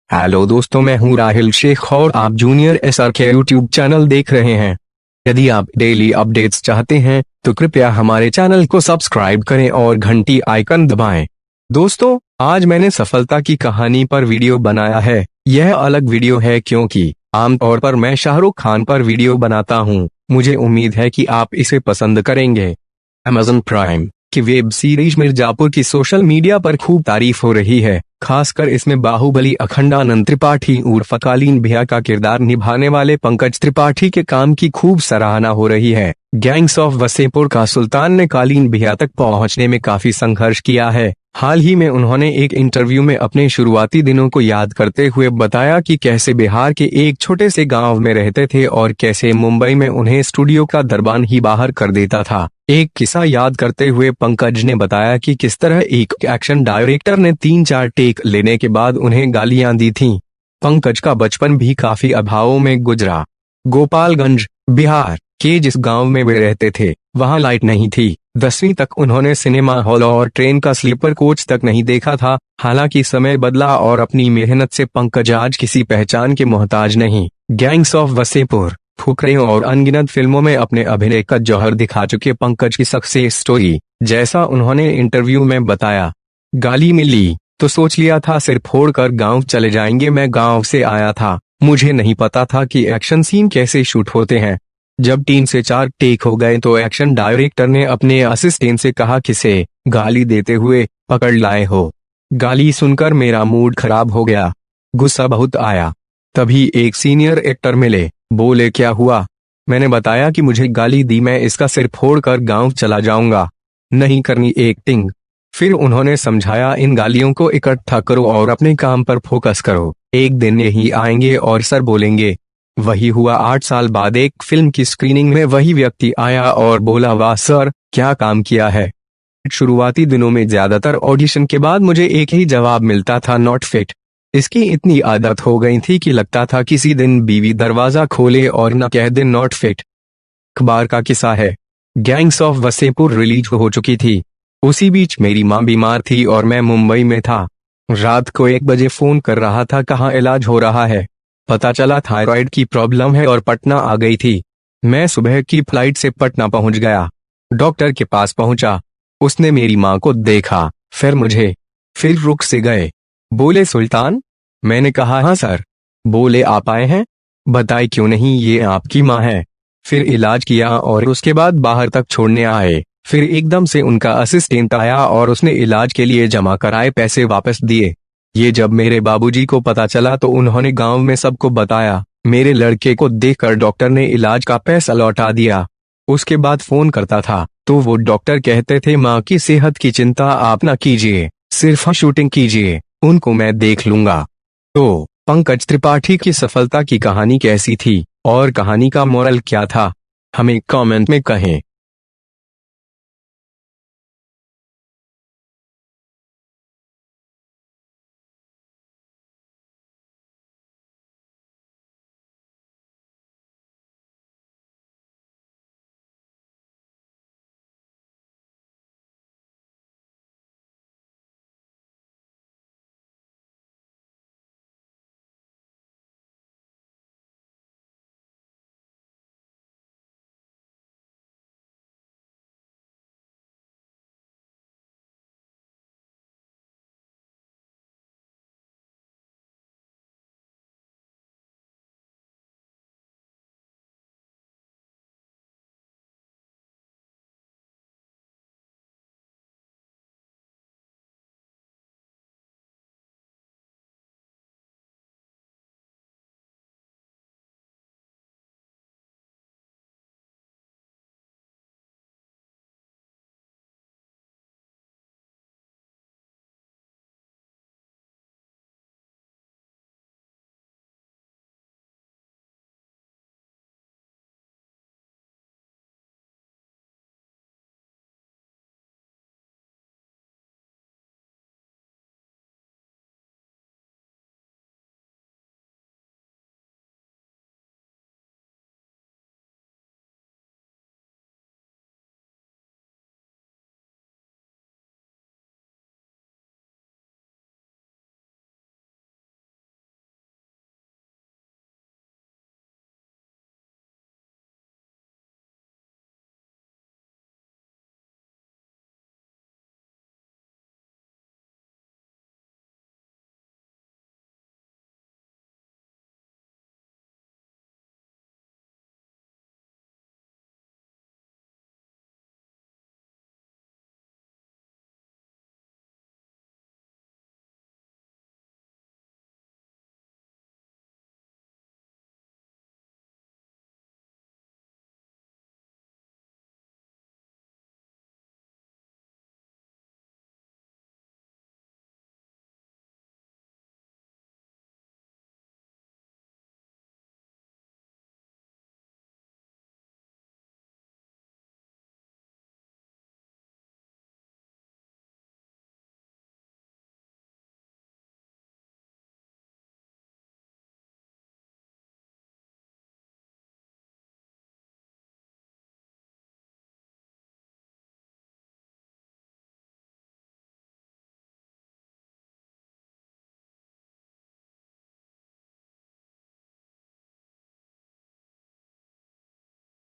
Hello दोस्तों, मैं हूं राहिल शेख और आप जूनियर एसआर के यूट्यूब चैनल देख रहे हैं। यदि आप डेली अपडेट्स चाहते हैं तो कृपया हमारे चैनल को सब्सक्राइब करें और घंटी आइकन दबाएं। दोस्तों, आज मैंने सफलता की कहानी पर वीडियो बनाया है। यह अलग वीडियो है क्योंकि आमतौर पर मैं शाहरुख खान पर वीडियो बनाता हूं। मुझे उम्मीद है कि आप इसे पसंद करेंगे। अमेज़न प्राइम की वेब सीरीज मिर्जापुर की सोशल मीडिया पर खूब तारीफ हो रही है। खासकर इसमें बाहुबली अखंडानंद त्रिपाठी उर्फ कालीन भैया का किरदार निभाने वाले पंकज त्रिपाठी के काम की खूब सराहना हो रही है। गैंग्स ऑफ वसेपुर का सुल्तान ने कालीन भैया तक पहुंचने में काफी संघर्ष किया है। हाल ही में उन्होंने एक इंटरव्यू में अपने शुरुआती दिनों को याद करते हुए बताया कि कैसे बिहार के एक छोटे से गांव में रहते थे और कैसे मुंबई में उन्हें स्टूडियो का दरबान ही बाहर कर देता था। एक किस्सा याद करते हुए पंकज ने बताया कि किस तरह एक एक्शन डायरेक्टर ने 3-4 टेक लेने के बाद उन्हें गालियां दी थीं। पंकज का बचपन भी काफी अभावों में गुजरा। गोपालगंज, बिहार के जिस गांव में वे रहते थे वहां लाइट नहीं थी। 10वीं तक उन्होंने सिनेमा हॉल और ट्रेन का स्लीपर कोच तक नहीं देखा था। हालांकि समय बदला और अपनी मेहनत से पंकज आज किसी पहचान के मोहताज नहीं। गैंग्स ऑफ वसेपुर, फुकरे और अनगिनत फिल्मों में अपने अभिनय का जौहर दिखा चुके पंकज की सक्सेस स्टोरी, जैसा उन्होंने इंटरव्यू में बताया। गाली मिली तो सोच लिया था सिर फोड़कर गांव चले जाएंगे। मैं गांव से आया था, मुझे नहीं पता था कि एक्शन सीन कैसे शूट होते हैं। जब 3 से 4 टेक हो गए तो एक्शन डायरेक्टर ने अपने असिस्टेंट से कहा किसे गाली देते हुए पकड़ लाए हो। गाली सुनकर मेरा मूड खराब हो गया, गुस्सा बहुत आया। तभी एक सीनियर एक्टर मिले, बोले क्या हुआ। मैंने बताया कि मुझे गाली दी, मैं इसका सिर फोड़कर गांव चला जाऊंगा, नहीं करनी एक्टिंग। फिर उन्होंने समझाया इन गालियों को इकट्ठा करो और अपने काम पर फोकस करो, एक दिन यही आएंगे और सर बोलेंगे। वही हुआ। 8 साल बाद एक फिल्म की स्क्रीनिंग में वही व्यक्ति आया और बोला वाह सर, क्या काम किया है। शुरुआती दिनों में ज्यादातर ऑडिशन के बाद मुझे एक ही जवाब मिलता था, नॉट फिट। इसकी इतनी आदत हो गई थी कि लगता था किसी दिन बीवी दरवाजा खोले और न कह दे नॉट फिट। अखबार का किस्सा है, गैंग्स ऑफ वसेपुर रिलीज हो चुकी थी। उसी बीच मेरी माँ बीमार थी और मैं मुंबई में था। रात को 1 बजे फोन कर रहा था, कहाँ इलाज हो रहा है। पता चला थायराइड की प्रॉब्लम है और पटना आ गई थी। मैं सुबह की फ्लाइट से पटना पहुंच गया। डॉक्टर के पास पहुंचा, उसने मेरी माँ को देखा, फिर मुझे। फिर रुक से गए, बोले सुल्तान। मैंने कहा हाँ सर। बोले आप आए हैं, बताए क्यों नहीं, ये आपकी माँ है। फिर इलाज किया और उसके बाद बाहर तक छोड़ने आए। फिर एकदम से उनका असिस्टेंट आया और उसने इलाज के लिए जमा कराए पैसे वापस दिए। ये जब मेरे बाबूजी को पता चला तो उन्होंने गांव में सबको बताया। मेरे लड़के को देखकर डॉक्टर ने इलाज का पैसा लौटा दिया। उसके बाद फोन करता था तो वो डॉक्टर कहते थे माँ की सेहत की चिंता आप ना कीजिए, सिर्फ शूटिंग कीजिए, उनको मैं देख लूंगा। तो पंकज त्रिपाठी की सफलता की कहानी कैसी थी और कहानी का मोरल क्या था, हमें कमेंट में कहें।